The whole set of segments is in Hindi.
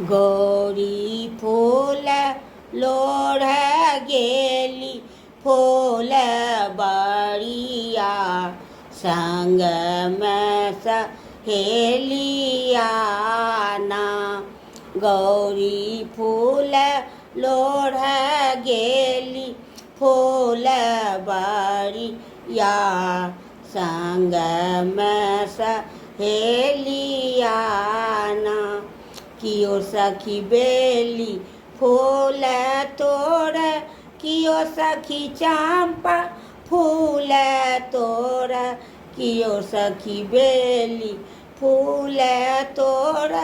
गौरी फूल लोढ़ गेली फूल बड़िया संग में सहेलिया ना। गौरी फूल लोढ़ गेली फूल बड़िया संग में सहेलिया ना। कियो सखी बेली फूल तोड़ कियो सखी चंपा फूल तोड़ कियो सखी बेली फूल तोड़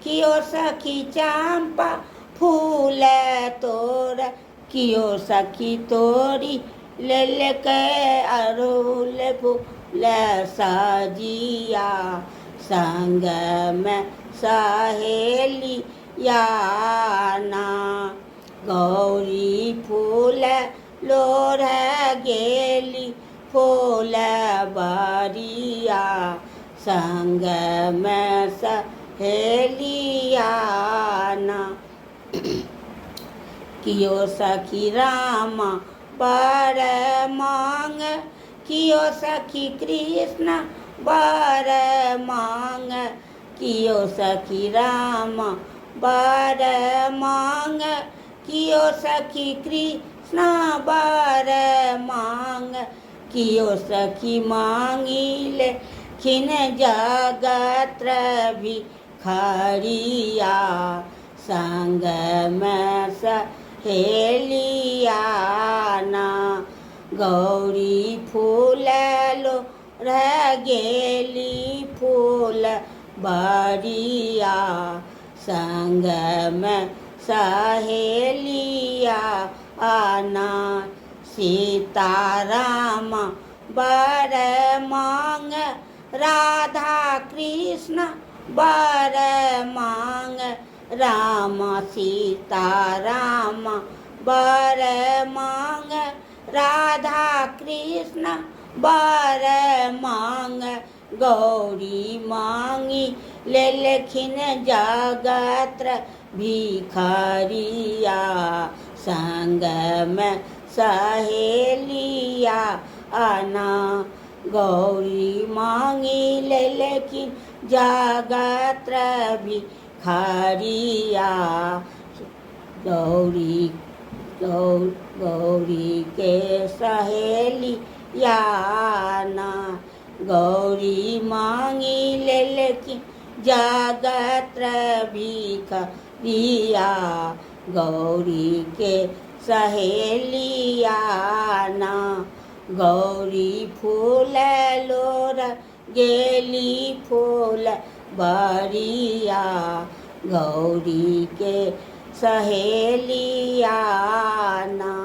कियो सखी चंपा फूल तोड़ कियो सखी तोड़ी ले के अड़हुल फूल सजिया संग में सहेलिया ना। गौरी फूल लोढ़ गेली फूल बड़िया संग में सहेलिया ना। कियो सखी रामा बर मांग कियो सखी कृष्ण बर मांग कियो सखी राम बर मांग कियो सखी कृष्ण बर मांग कियो सखी मांगिले खिन जगत भिखारिया संग में सहेलिया ना। गौरी फूल लोढ़ गेली फूल बड़िया संग में सहेलिया ना। सीताराम बर मांग राधा कृष्ण बर मांग राम सीताराम बर मांग राधा कृष्ण बर मांग गौरी मांगी लेखिन जगत भिखारिया संग में सहेलिया ना। गौरी मांगी लेखिन जगत भिखारिया गौरी गौरी के सहेलिया ना। गौरी मांगी लेखिन जगत भिखारिया गौरी के सहेलिया ना। गौरी फूल लोढ़ गेली फूल बड़िया गौरी के सहेलिया ना।